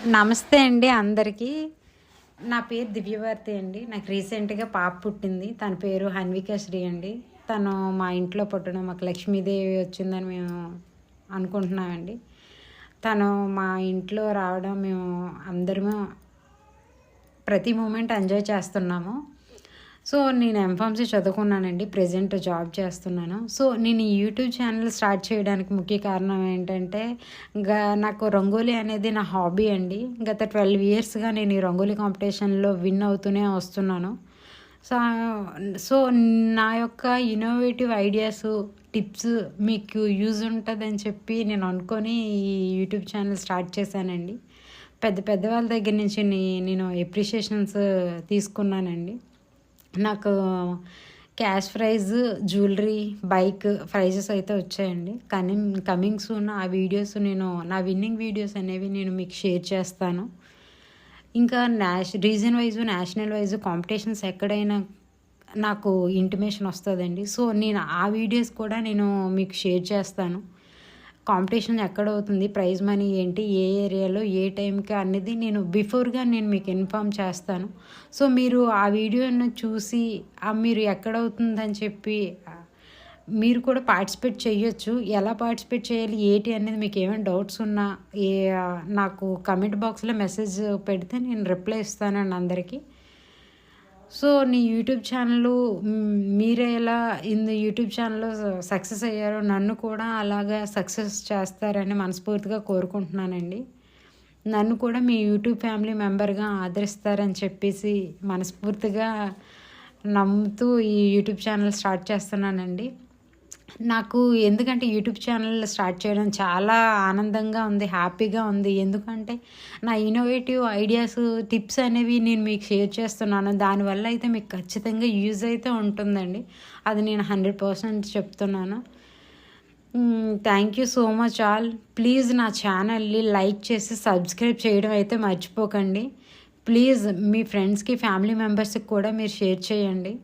నమస్తే అండి అందరికీ. నా పేరు దివ్యభారతి అండి. నాకు రీసెంట్గా పాప పుట్టింది. తన పేరు హన్విక శ్రీ అండి. తను మా ఇంట్లో పుట్టడం మాకు లక్ష్మీదేవి వచ్చిందని మేము అనుకుంటున్నామండి. తను మా ఇంట్లో రావడం మేము అందరము ప్రతి మూమెంట్ ఎంజాయ్ చేస్తున్నాము. సో నేను ఎంఫార్మసీ చదువుకున్నానండి. ప్రెజెంట్ జాబ్ చేస్తున్నాను. సో నేను ఈ యూట్యూబ్ ఛానల్ స్టార్ట్ చేయడానికి ముఖ్య కారణం ఏంటంటే నాకు రంగోలీ అనేది నా హాబీ అండి. గత 12 ఇయర్స్గా నేను ఈ రంగోలీ కాంపిటీషన్లో విన్ అవుతూనే వస్తున్నాను. సో సో నా యొక్క ఇన్నోవేటివ్ ఐడియాస్, టిప్స్ మీకు యూజ్ ఉంటుందని చెప్పి నేను అనుకొని ఈ యూట్యూబ్ ఛానల్ స్టార్ట్ చేశానండి. పెద్ద వాళ్ళ దగ్గర నుంచి నేను ఎప్రిషియేషన్స్ తీసుకున్నానండి. నాకు cash prize, jewellery, bike prizes అయితే వచ్చాయండి. కానీ కమింగ్ సూన్ ఆ వీడియోస్ నా విన్నింగ్ వీడియోస్ అనేవి నేను మీకు షేర్ చేస్తాను. ఇంకా region wise, national wise competitions ఎక్కడైనా నాకు ఇంటిమేషన్ వస్తుందండి. సో నేను ఆ వీడియోస్ కూడా నేను మీకు షేర్ చేస్తాను. కాంపిటీషన్ ఎక్కడ అవుతుంది, ప్రైజ్ మనీ ఏంటి, ఏ ఏరియాలో, ఏ టైంకి అనేది నేను బిఫోర్గా నేను మీకు ఇన్ఫామ్ చేస్తాను. సో మీరు ఆ వీడియోను చూసి మీరు ఎక్కడవుతుందని చెప్పి మీరు కూడా పార్టిసిపేట్ చేయొచ్చు. ఎలా పార్టిసిపేట్ చేయాలి, ఏంటి అనేది మీకు ఏమైనా డౌట్స్ ఉన్నా నాకు కమెంట్ బాక్స్లో మెసేజ్ పెడితే నేను రిప్లై ఇస్తానండి అందరికీ. సో నీ యూట్యూబ్ ఛానల్ మీరు ఎలా యూట్యూబ్ ఛానల్లో సక్సెస్ అయ్యారో నన్ను కూడా అలాగా సక్సెస్ చేస్తారని మనస్ఫూర్తిగా కోరుకుంటున్నానండి. నన్ను కూడా మీ యూట్యూబ్ ఫ్యామిలీ మెంబర్గా ఆదరిస్తారని చెప్పేసి మనస్ఫూర్తిగా నమ్ముతూ ఈ యూట్యూబ్ ఛానల్ స్టార్ట్ చేస్తున్నానండి. నాకు ఎందుకంటే యూట్యూబ్ ఛానల్ స్టార్ట్ చేయడం చాలా ఆనందంగా ఉంది, హ్యాపీగా ఉంది. ఎందుకంటే నా ఇన్నోవేటివ్ ఐడియాస్, టిప్స్ అనేవి నేను మీకు షేర్ చేస్తున్నాను. దానివల్ల అయితే మీకు ఖచ్చితంగా యూజ్ అయితే ఉంటుందండి. అది నేను 100% చెప్తున్నాను. Thank you so much all. Please నా ఛానల్ని లైక్ చేసి సబ్స్క్రైబ్ చేయడం అయితే మర్చిపోకండి. ప్లీజ్ మీ ఫ్రెండ్స్కి, ఫ్యామిలీ మెంబర్స్కి కూడా మీరు షేర్ చేయండి.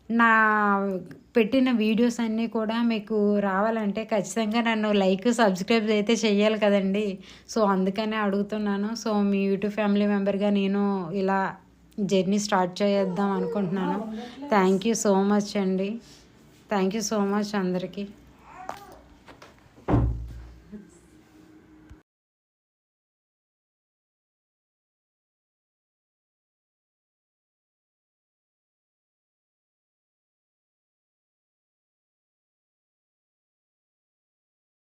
నా పెట్టిన వీడియోస్ అన్నీ కూడా మీకు రావాలంటే ఖచ్చితంగా నన్ను లైక్, సబ్స్క్రైబ్ అయితే చెయ్యాలి కదండి. సో అందుకనే అడుగుతున్నాను. సో మీ యూట్యూబ్ ఫ్యామిలీ మెంబర్గా నేను ఇలా జర్నీ స్టార్ట్ చేద్దాం అనుకుంటున్నాను. థ్యాంక్ యూ సో మచ్ అండి. థ్యాంక్ యూ సో మచ్ అందరికీ.